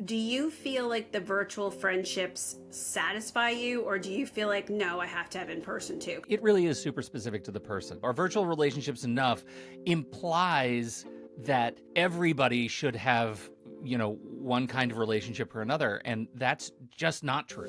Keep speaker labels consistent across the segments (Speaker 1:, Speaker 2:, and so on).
Speaker 1: do you feel like the virtual friendships satisfy you, or do you feel like, no, I have to have in person too?
Speaker 2: It really is super specific to the person. Our virtual relationships enough implies that everybody should have, one kind of relationship or another, and that's just not true.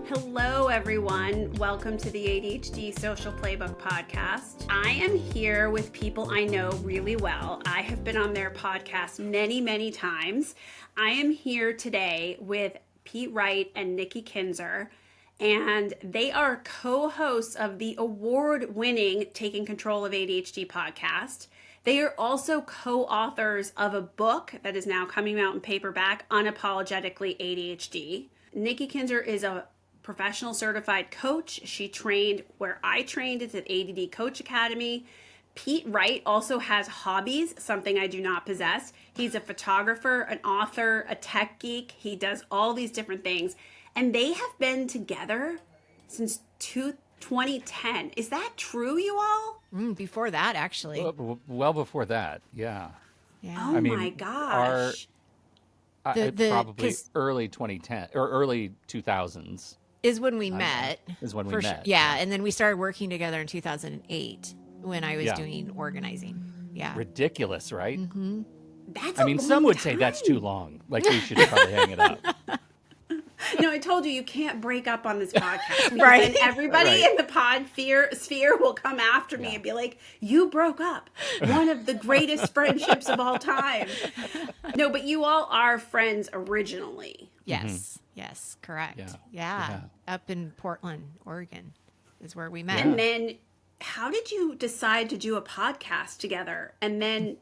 Speaker 1: Hello, everyone. Welcome to the ADHD Social Playbook podcast. I am here with people I know really well. I have been on their podcast many, many times. I am here today with Pete Wright and Nikki Kinzer, and they are co-hosts of the award-winning Taking Control of ADHD podcast. They are also co-authors of a book that is now coming out in paperback, Unapologetically ADHD. Nikki Kinzer is a professional certified coach. She trained where I trained. It's at ADD Coach Academy. Pete Wright also has hobbies, something I do not possess. He's a photographer, an author, a tech geek. He does all these different things. And they have been together since 2010. Is that true, you all?
Speaker 3: Before that, actually.
Speaker 2: Well before that, yeah.
Speaker 3: Yeah.
Speaker 1: Oh my gosh.
Speaker 2: Probably early 2010 or early 2000s.
Speaker 3: Is when we met.
Speaker 2: Is when we met.
Speaker 3: Sure. Yeah, and then we started working together in 2008 when I was doing organizing. Yeah.
Speaker 2: Ridiculous, right?
Speaker 3: Mm-hmm.
Speaker 1: That's
Speaker 2: some would say that's too long. Like we should probably hang it up.
Speaker 1: No, I told you can't break up on this podcast. Because
Speaker 3: Right.
Speaker 1: then everybody in the pod sphere will come after me and be like, you broke up. One of the greatest friendships of all time. No, but you all are friends originally.
Speaker 3: Yes.
Speaker 2: Mm-hmm.
Speaker 3: Yes, correct.
Speaker 2: Yeah.
Speaker 3: Yeah. Up in Portland, Oregon is where we met.
Speaker 1: And then how did you decide to do a podcast together and then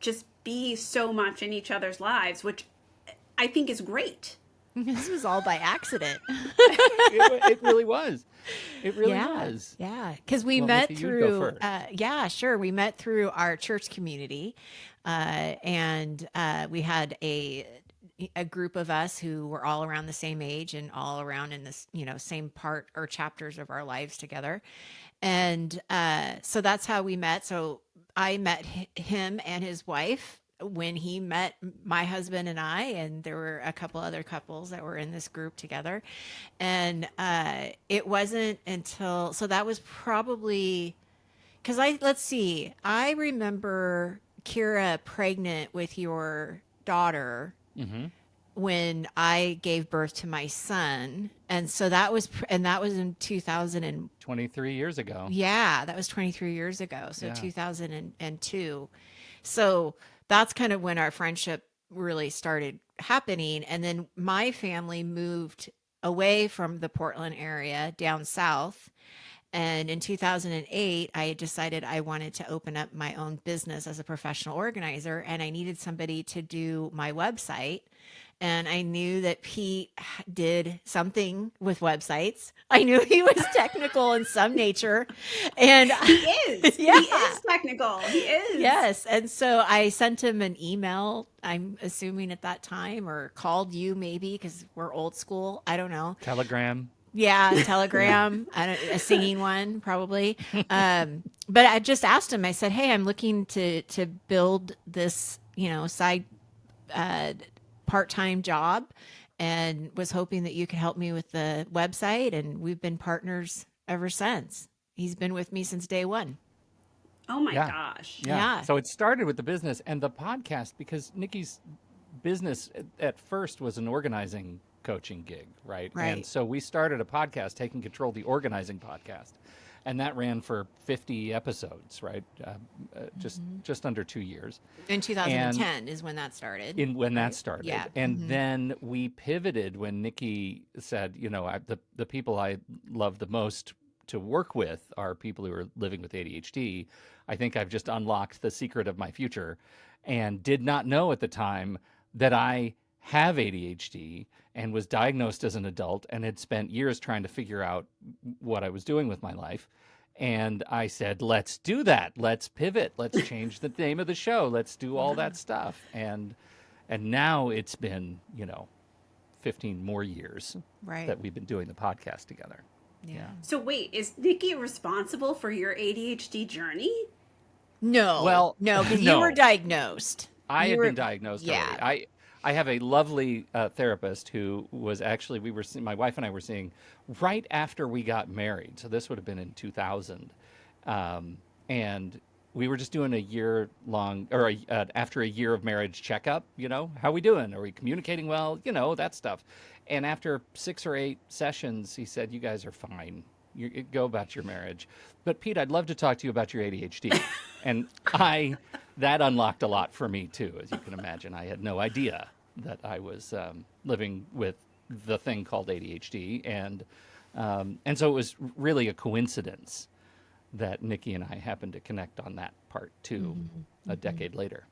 Speaker 1: just be so much in each other's lives, which I think is great.
Speaker 3: This was all by accident.
Speaker 2: It really was. It really was.
Speaker 3: Yeah, because we
Speaker 2: Well,
Speaker 3: met
Speaker 2: Nikki, you'd go
Speaker 3: through. We met through our church community, and we had a group of us who were all around the same age and all around in this, same part or chapters of our lives together, and so that's how we met. So I met him and his wife when he met my husband and I, and there were a couple other couples that were in this group together. And it wasn't until, so that was probably, because I remember Kira pregnant with your daughter when I gave birth to my son. And so that was in 2000
Speaker 2: 23 years ago.
Speaker 3: Yeah, that was 23 years ago. So 2002. So that's kind of when our friendship really started happening. And then my family moved away from the Portland area down south. And in 2008, I decided I wanted to open up my own business as a professional organizer. And I needed somebody to do my website. And I knew that Pete did something with websites. I knew he was technical in some nature. And
Speaker 1: he is.
Speaker 3: Yeah.
Speaker 1: He is technical. He is.
Speaker 3: Yes. And so I sent him an email, I'm assuming at that time, or called you maybe because we're old school. I don't know.
Speaker 2: Telegram.
Speaker 3: Yeah, Telegram, a singing one probably. But I just asked him, I said, hey, I'm looking to build this, side part-time job, and was hoping that you could help me with the website. And we've been partners ever since. He's been with me since day one.
Speaker 1: Oh my gosh.
Speaker 3: Yeah.
Speaker 2: So it started with the business and the podcast because Nikki's business at first was an organizing coaching gig, right?
Speaker 3: Right.
Speaker 2: And so we started a podcast, Taking Control, the organizing podcast. And that ran for 50 episodes, right? Just under 2 years.
Speaker 3: In 2010 is when that started.
Speaker 2: That started.
Speaker 3: Yeah.
Speaker 2: And then we pivoted when Nikki said, the people I love the most to work with are people who are living with ADHD. I think I've just unlocked the secret of my future and did not know at the time that I have ADHD and was diagnosed as an adult and had spent years trying to figure out what I was doing with my life. And I said, let's do that. Let's pivot. Let's change the name of the show. Let's do all that stuff. And now it's been, 15 more years that we've been doing the podcast together.
Speaker 3: Yeah.
Speaker 1: So wait, is Nikki responsible for your ADHD journey?
Speaker 3: No,
Speaker 2: Well,
Speaker 3: no, because you were
Speaker 2: no.
Speaker 3: diagnosed.
Speaker 2: I
Speaker 3: You
Speaker 2: had
Speaker 3: were,
Speaker 2: been diagnosed
Speaker 3: yeah.
Speaker 2: already. I have a lovely therapist who was actually my wife and I were seeing right after we got married. So this would have been in 2000, and we were just doing a year long after a year of marriage checkup. You know, how we doing? Are we communicating well? You know, that stuff. And after 6 or 8 sessions, he said, "You guys are fine. You go about your marriage." But Pete, I'd love to talk to you about your ADHD. And that unlocked a lot for me too, as you can imagine. I had no idea that I was living with the thing called ADHD, and so it was really a coincidence that Nikki and I happened to connect on that part too, a decade later.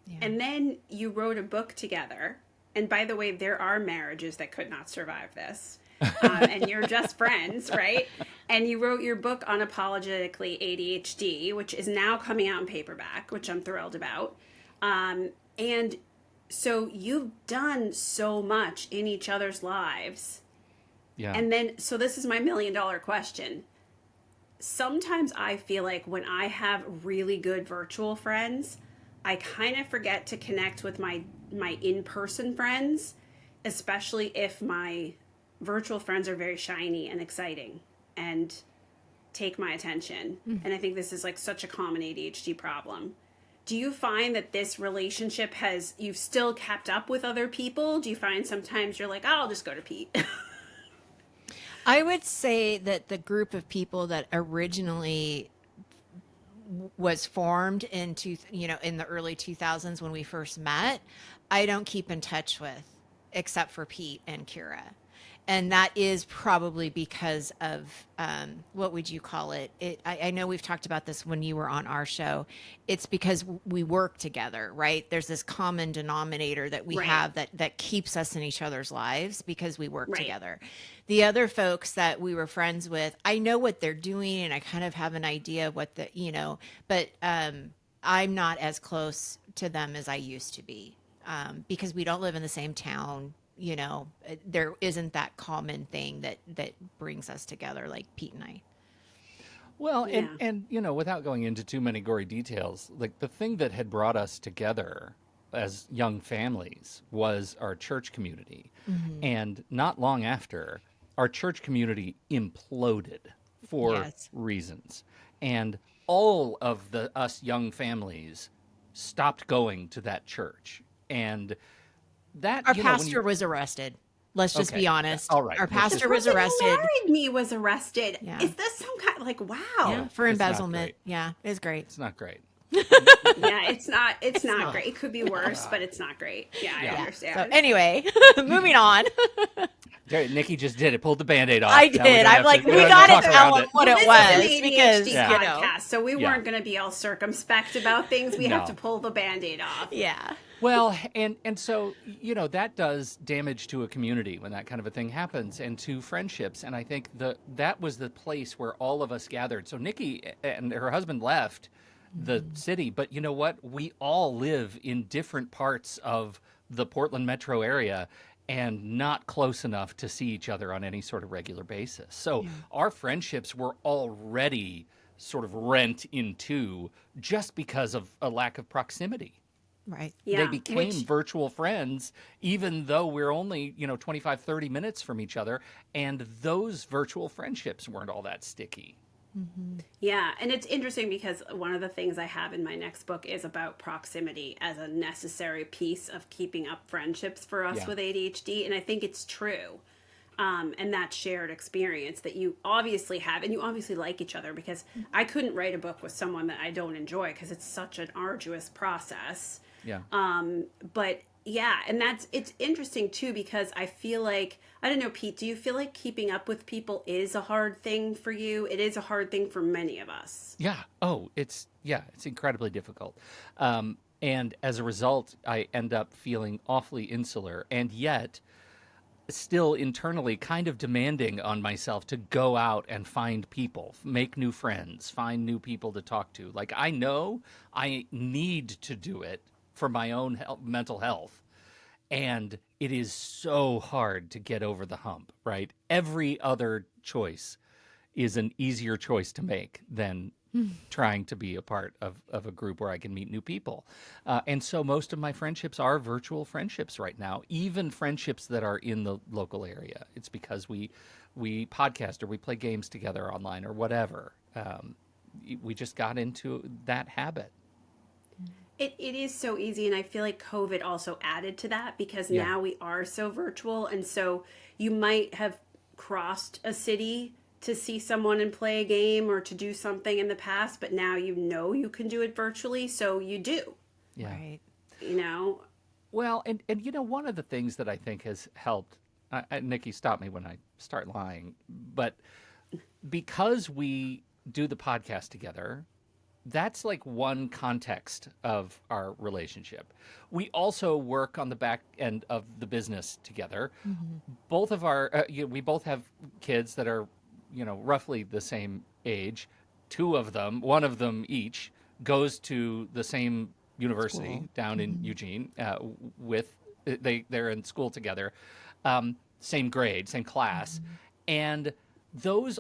Speaker 3: Yeah.
Speaker 1: And then you wrote a book together. And by the way, there are marriages that could not survive this. And you're just friends, right? And you wrote your book Unapologetically ADHD, which is now coming out in paperback, which I'm thrilled about. And so you've done so much in each other's lives.
Speaker 2: Yeah.
Speaker 1: And then, so this is my $1,000,000 question. Sometimes I feel like when I have really good virtual friends, I kind of forget to connect with my in-person friends, especially if my virtual friends are very shiny and exciting and take my attention. And I think this is like such a common ADHD problem. Do you find that this relationship you've still kept up with other people? Do you find sometimes you're like, oh, I'll just go to Pete?
Speaker 3: I would say that the group of people that originally was formed into, in the early 2000s when we first met, I don't keep in touch with, except for Pete and Kira. And that is probably because of, what would you call it? I know we've talked about this when you were on our show. It's because we work together, right? There's this common denominator that we
Speaker 1: Right.
Speaker 3: have that keeps us in each other's lives because we work
Speaker 1: Right.
Speaker 3: together. The other folks that we were friends with, I know what they're doing and I kind of have an idea of what but I'm not as close to them as I used to be, because we don't live in the same town. There isn't that common thing that brings us together like Pete and I.
Speaker 2: Well,
Speaker 1: Yeah.
Speaker 2: and without going into too many gory details, like the thing that had brought us together as young families was our church community. And not long after, our church community imploded for
Speaker 3: Yes.
Speaker 2: reasons. And all of us young families stopped going to that church. And that,
Speaker 3: Our
Speaker 2: when
Speaker 3: pastor
Speaker 2: you,
Speaker 3: was arrested. Let's just
Speaker 2: okay,
Speaker 3: be honest.
Speaker 2: all right,
Speaker 3: Our
Speaker 2: let's just
Speaker 3: pastor
Speaker 2: be
Speaker 3: was
Speaker 1: The person
Speaker 3: arrested.
Speaker 1: who married me was arrested.
Speaker 3: Yeah.
Speaker 1: Is this some kind like, wow?
Speaker 3: Yeah, for
Speaker 2: It's not
Speaker 3: embezzlement.
Speaker 2: great.
Speaker 3: Yeah, it's great.
Speaker 2: It's not great.
Speaker 1: Yeah, it's not
Speaker 3: not.
Speaker 1: great. It could be worse, but it's not great. Yeah, I
Speaker 2: Yeah.
Speaker 3: So
Speaker 1: understand.
Speaker 3: anyway, moving on.
Speaker 2: Nikki just did it, pulled the Band-Aid off.
Speaker 3: I
Speaker 2: Now
Speaker 3: did. I'm like, we got to
Speaker 2: talk
Speaker 3: tell
Speaker 2: around
Speaker 3: them
Speaker 2: it.
Speaker 3: what
Speaker 1: Well,
Speaker 3: it
Speaker 1: this
Speaker 3: was
Speaker 1: is an
Speaker 3: because,
Speaker 1: ADHD
Speaker 2: Yeah.
Speaker 1: podcast, so we
Speaker 2: Yeah.
Speaker 1: weren't going to be all circumspect about things. We have
Speaker 2: No.
Speaker 1: to pull the Band-Aid off.
Speaker 3: yeah.
Speaker 2: Well, and so, that does damage to a community when that kind of a thing happens, and to friendships. And I think that was the place where all of us gathered. So Nikki and her husband left the city, but you know what? We all live in different parts of the Portland metro area and not close enough to see each other on any sort of regular basis. So our friendships were already sort of rent in two just because of a lack of proximity.
Speaker 3: Right.
Speaker 1: Yeah,
Speaker 2: They became
Speaker 1: which-
Speaker 2: virtual friends, even though we're only, 25, 30 minutes from each other. And those virtual friendships weren't all that sticky.
Speaker 1: Yeah, and it's interesting because one of the things I have in my next book is about proximity as a necessary piece of keeping up friendships for us
Speaker 2: Yeah.
Speaker 1: with ADHD, and I think it's true. And that shared experience that you obviously have, and you obviously like each other, because I couldn't write a book with someone that I don't enjoy because it's such an arduous process.
Speaker 2: Yeah.
Speaker 1: But yeah, and it's interesting too, because I feel like, I don't know, Pete, do you feel like keeping up with people is a hard thing for you? It is a hard thing for many of us.
Speaker 2: Yeah. Oh, it's incredibly difficult. And as a result, I end up feeling awfully insular, and yet still internally kind of demanding on myself to go out and find people, make new friends, find new people to talk to. Like, I know I need to do it for my own mental health. And it is so hard to get over the hump, right? Every other choice is an easier choice to make than trying to be a part of a group where I can meet new people. And so most of my friendships are virtual friendships right now, even friendships that are in the local area. It's because we podcast or we play games together online or whatever. We just got into that habit.
Speaker 1: It is so easy, and I feel like COVID also added to that because
Speaker 2: Yeah.
Speaker 1: now we are so virtual, and so you might have crossed a city to see someone and play a game or to do something in the past, but now you can do it virtually, so you do,
Speaker 2: Yeah.
Speaker 3: Right.
Speaker 1: you know?
Speaker 2: Well, and one of the things that I think has helped, Nikki, stop me when I start lying, but because we do the podcast together, that's like one context of our relationship. We also work on the back end of the business together. Both of our, we both have kids that are, roughly the same age. Two of them, one of them each, goes to the same university
Speaker 3: School.
Speaker 2: down in Eugene. They're in school together, same grade, same class, and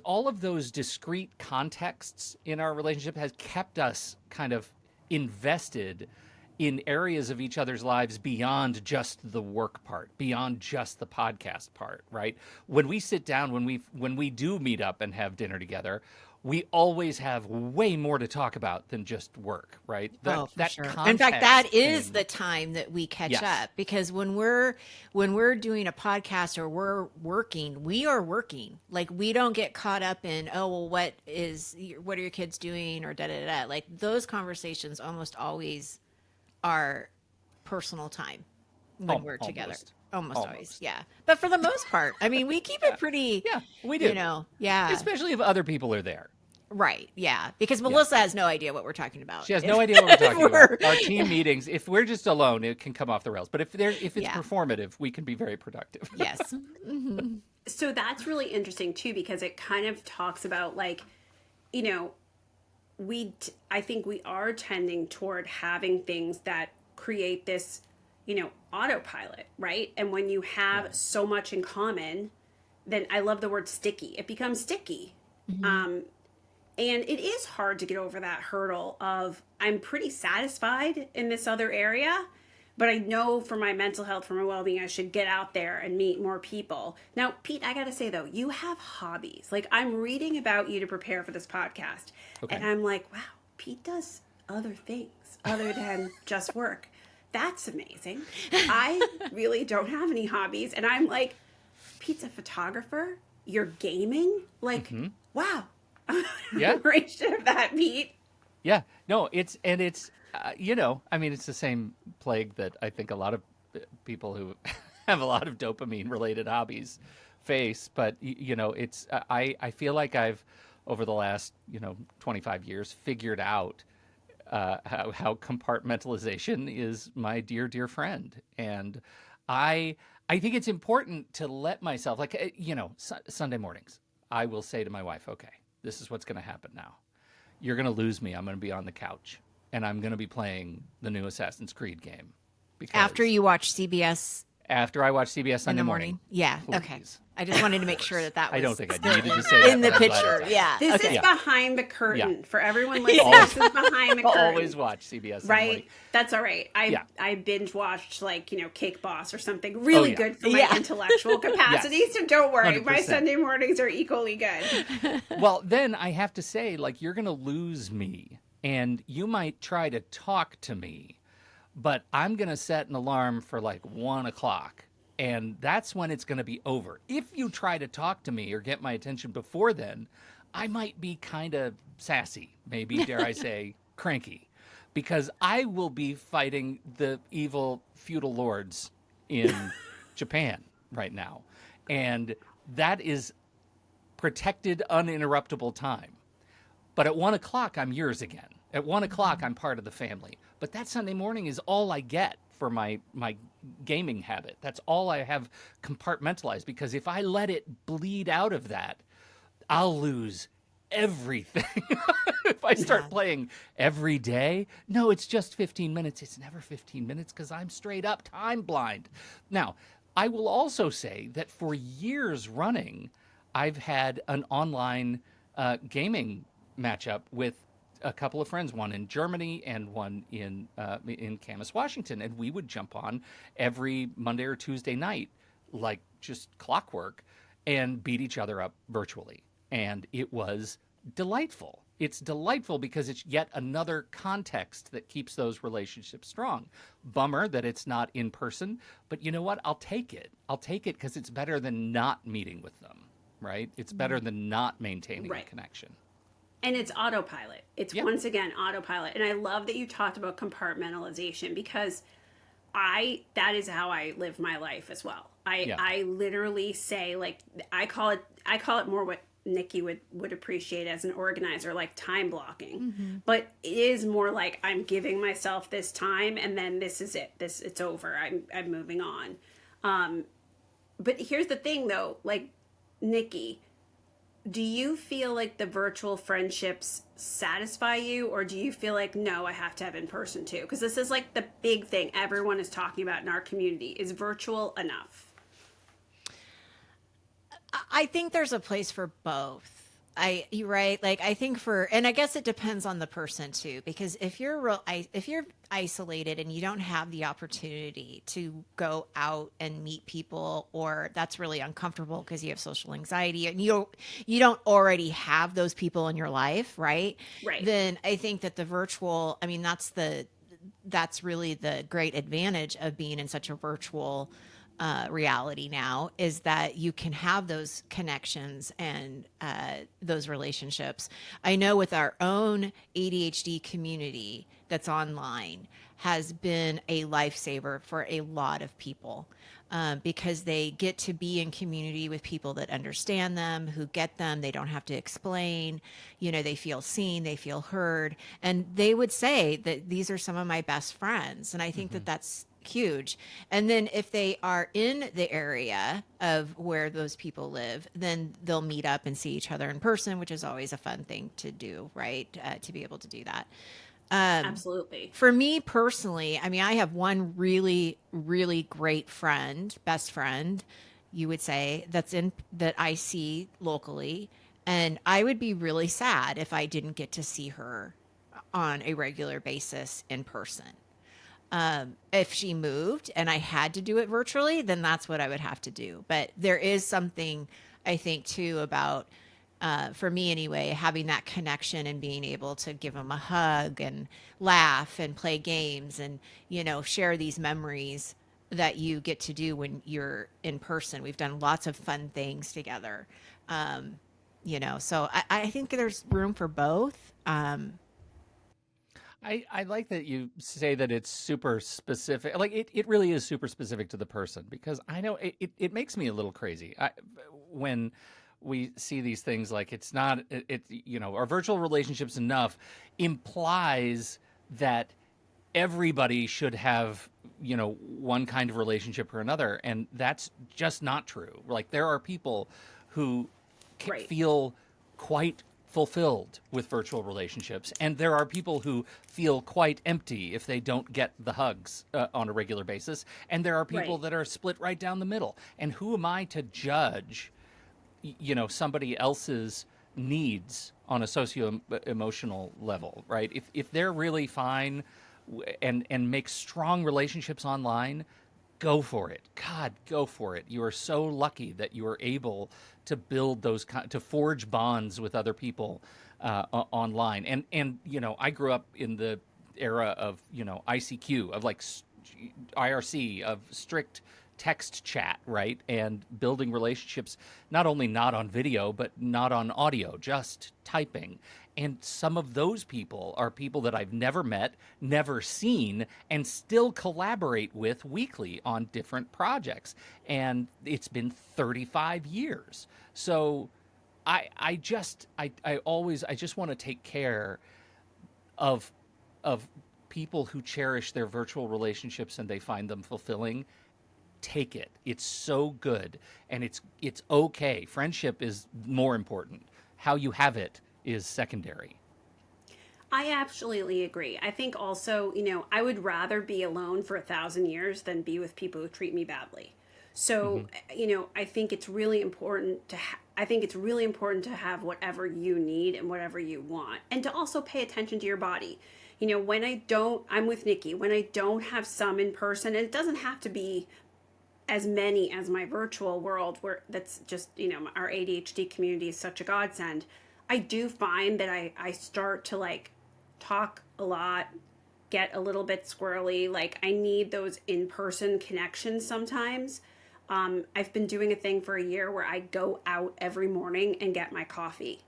Speaker 2: all of those discrete contexts in our relationship has kept us kind of invested in areas of each other's lives beyond just the work part, beyond just the podcast part, right? When we sit down, when we do meet up and have dinner together, we always have way more to talk about than just work, right?
Speaker 3: For sure. In
Speaker 2: context
Speaker 3: fact, that is
Speaker 2: thing-
Speaker 3: the time that we catch
Speaker 2: Yes.
Speaker 3: up, because when we're doing a podcast or we're working, we are working. Like, we don't get caught up in, oh, well, what are your kids doing, or da da da. Like, those conversations almost always are personal time when we're together. Almost always,
Speaker 2: Almost.
Speaker 3: yeah. But for the most part, I mean, we keep it pretty.
Speaker 2: Yeah, we do.
Speaker 3: Yeah.
Speaker 2: Especially if other people are there.
Speaker 3: Right, yeah. Because Melissa has no idea what we're talking about.
Speaker 2: She has no idea what we're talking
Speaker 3: We're-
Speaker 2: about. Our team meetings, if we're just alone, it can come off the rails. But if it's
Speaker 3: Yeah.
Speaker 2: performative, we can be very productive.
Speaker 3: Yes.
Speaker 1: So that's really interesting too, because it kind of talks about like, I think we are tending toward having things that create this, autopilot, right? And when you have so much in common, then I love the word sticky. It becomes sticky. And it is hard to get over that hurdle of, I'm pretty satisfied in this other area, but I know for my mental health, for my well-being, I should get out there and meet more people. Now, Pete, I got to say though, you have hobbies. Like, I'm reading about you to prepare for this podcast.
Speaker 2: Okay.
Speaker 1: And I'm like, wow, Pete does other things other than just work. That's amazing. I really don't have any hobbies. And I'm like, Pete's a photographer. You're gaming. Like, wow.
Speaker 2: Yeah.
Speaker 1: Admiration of that, Pete.
Speaker 2: Yeah. No, it's it's the same plague that I think a lot of people who have a lot of dopamine related hobbies face. But, it's, I feel like I've, over the last, 25 years, figured out how compartmentalization is my dear, dear friend. And I think it's important to let myself, like, Sunday mornings, I will say to my wife, okay, this is what's going to happen now. You're going to lose me. I'm going to be on the couch, and I'm going to be playing the new Assassin's Creed game. Because
Speaker 3: After you watch CBS
Speaker 2: after I watch CBS
Speaker 3: in
Speaker 2: Sunday
Speaker 3: the morning. Yeah. Okay.
Speaker 2: Please.
Speaker 3: I just wanted to make sure that was
Speaker 2: I don't think I needed to say that.
Speaker 3: in the
Speaker 2: but I'm glad
Speaker 3: picture.
Speaker 2: it's-
Speaker 3: Yeah.
Speaker 1: This
Speaker 3: Okay.
Speaker 1: is
Speaker 2: Yeah.
Speaker 1: behind the curtain.
Speaker 2: Yeah.
Speaker 1: For everyone listening,
Speaker 2: Always-
Speaker 1: this is behind the curtain.
Speaker 2: Always watch CBS in the morning.
Speaker 1: Right? That's all right.
Speaker 2: Yeah.
Speaker 1: I binge watched Cake Boss or something really
Speaker 2: yeah.
Speaker 1: good for my
Speaker 3: Yeah.
Speaker 1: intellectual capacity. So don't worry. My
Speaker 2: 100%.
Speaker 1: Sunday mornings are equally good.
Speaker 2: Well, then I have to say, like, you're going to lose me, and you might try to talk to me, but I'm going to set an alarm for like 1 o'clock, and that's when it's going to be over. If you try to talk to me or get my attention before then, I might be kind of sassy, maybe, dare I say, cranky, because I will be fighting the evil feudal lords in Japan right now. And that is protected, uninterruptible time. But at 1 o'clock, I'm yours again. At 1 o'clock, I'm part of the family. But that Sunday morning is all I get for my gaming habit. That's all I have compartmentalized, because if I let it bleed out of that, I'll lose everything. If I start playing every day, no, it's just 15 minutes. It's never 15 minutes because I'm straight up time blind. Now, I will also say that for years running, I've had an online gaming matchup with a couple of friends, one in Germany and one in Camas, Washington, and we would jump on every Monday or Tuesday night, like just clockwork, and beat each other up virtually. And it was delightful. It's delightful because it's yet another context that keeps those relationships strong. Bummer that it's not in person, but you know what? I'll take it. I'll take it because it's better than not meeting with them, right? It's better than not maintaining a
Speaker 1: Right.
Speaker 2: connection.
Speaker 1: And it's autopilot. It's
Speaker 2: Yeah.
Speaker 1: once again autopilot. And I love that you talked about compartmentalization because that is how I live my life as well.
Speaker 2: Yeah.
Speaker 1: I literally say, like, I call it more what Nikki would appreciate as an organizer, like time blocking. But it is more like I'm giving myself this time and then this is it. It's over. I'm moving on. But here's the thing though, like, Nikki, do you feel like the virtual friendships satisfy you, or do you feel like, no, I have to have in person too? Because this is like the big thing everyone is talking about in our community. Is virtual enough?
Speaker 3: I think there's a place for both. You're right. Like, I think and I guess it depends on the person too, because if you're isolated and you don't have the opportunity to go out and meet people, or that's really uncomfortable because you have social anxiety and you don't already have those people in your life, right?
Speaker 1: Right.
Speaker 3: Then I think that the virtual, I mean, that's really the great advantage of being in such a virtual reality now, is that you can have those connections and those relationships. I know with our own ADHD community that's online has been a lifesaver for a lot of people, because they get to be in community with people that understand them, who get them. They don't have to explain, they feel seen, they feel heard. And they would say that these are some of my best friends. And I think that that's huge. And then if they are in the area of where those people live, then they'll meet up and see each other in person, which is always a fun thing to do, right? To be able to do that.
Speaker 1: Absolutely.
Speaker 3: For me personally, I mean, I have one really, really great friend, best friend, you would say, that I see locally. And I would be really sad if I didn't get to see her on a regular basis in person. If she moved and I had to do it virtually, then that's what I would have to do. But there is something, I think, too, about, for me anyway, having that connection and being able to give them a hug and laugh and play games and, share these memories that you get to do when you're in person. We've done lots of fun things together. So I think there's room for both.
Speaker 2: I like that you say that it's super specific. Like it really is super specific to the person, because I know it makes me a little crazy when we see these things like it's not, our virtual relationships enough implies that everybody should have, one kind of relationship or another. And that's just not true. Like there are people who
Speaker 1: Right.
Speaker 2: feel quite fulfilled with virtual relationships, and there are people who feel quite empty if they don't get the hugs on a regular basis, and there are people
Speaker 1: Right.
Speaker 2: that are split right down the middle. And who am I to judge somebody else's needs on a socio-emotional level, right? If they're really fine and make strong relationships online, go for it. God, go for it. You are so lucky that you are able to build to forge bonds with other people online. And I grew up in the era of ICQ, of like IRC, of strict text chat, right? And building relationships, not only not on video, but not on audio, just typing. And some of those people are people that I've never met, never seen, and still collaborate with weekly on different projects. And it's been 35 years. So I just want to take care of people who cherish their virtual relationships and they find them fulfilling. Take it. It's so good, and it's okay. Friendship is more important. How you have it is secondary.
Speaker 1: I absolutely agree. I think also, I would rather be alone for 1,000 years than be with people who treat me badly. So, I think it's really important I think it's really important to have whatever you need and whatever you want, and to also pay attention to your body. You know, when I'm with Nikki, when I don't have some in person, and it doesn't have to be as many as my virtual world, where that's just, you know, our ADHD community is such a godsend. I do find that I start to like talk a lot, get a little bit squirrely. Like I need those in-person connections sometimes. I've been doing a thing for a year where I go out every morning and get my coffee,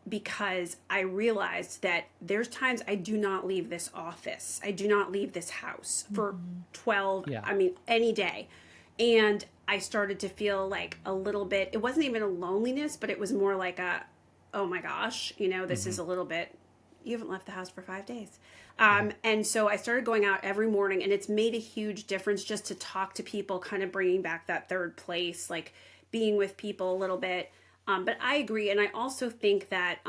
Speaker 1: because I realized that there's times I do not leave this office. I do not leave this house for 12, any day. And I started to feel like a little bit, it wasn't even a loneliness, but it was more like a, oh my gosh, you know, this is a little bit, you haven't left the house for 5 days. And so I started going out every morning, and it's made a huge difference just to talk to people, kind of bringing back that third place, like being with people a little bit. But I agree. And I also think that,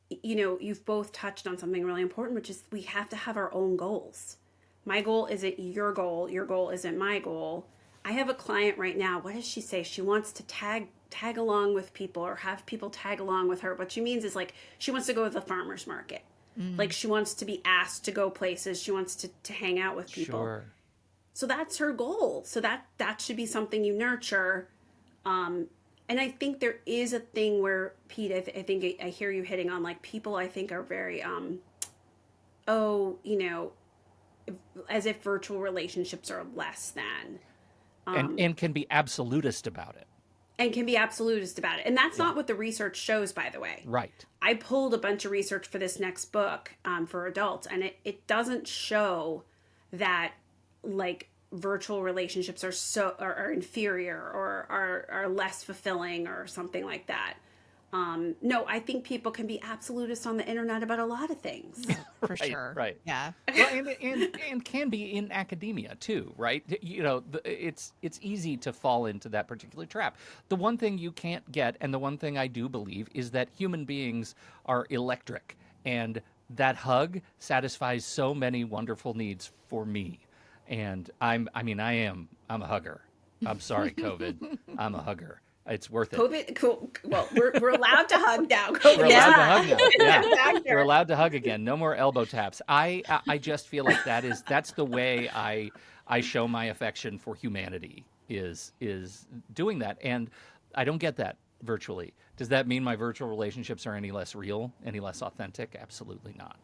Speaker 1: you know, you've both touched on something really important, which is we have to have our own goals. My goal isn't your goal. Your goal isn't my goal. I have a client right now. What does she say? She wants to tag along with people, or have people tag along with her. What she means is like, she wants to go to the farmer's market. Like she wants to be asked to go places. She wants to hang out with people.
Speaker 2: Sure.
Speaker 1: So that's her goal. So that should be something you nurture. And I think there is a thing where, Pete, I think I hear you hitting on, like, people I think are very, you know, as if virtual relationships are less than.
Speaker 2: And can be absolutist about it.
Speaker 1: And can be absolutist about it. And that's not what the research shows, by the way.
Speaker 2: Right.
Speaker 1: I pulled a bunch of research for this next book for adults, and it doesn't show that, like, virtual relationships are inferior or are less fulfilling or something like that. No, I think people can be absolutists on the internet about a lot of things.
Speaker 3: For sure.
Speaker 2: Right.
Speaker 3: Yeah.
Speaker 2: Well, and can be in academia too, right? You know, it's easy to fall into that particular trap. The one thing you can't get, and the one thing I do believe, is that human beings are electric, and that hug satisfies so many wonderful needs for me. And I'm a hugger. I'm sorry, COVID. I'm a hugger. It's worth it.
Speaker 1: COVID, cool. Well, we're allowed to hug now. COVID,
Speaker 2: We're allowed to hug now. Yeah. We're allowed to hug again. No more elbow taps. I just feel like that's the way I show my affection for humanity is doing that. And I don't get that virtually. Does that mean my virtual relationships are any less real, any less authentic? Absolutely not.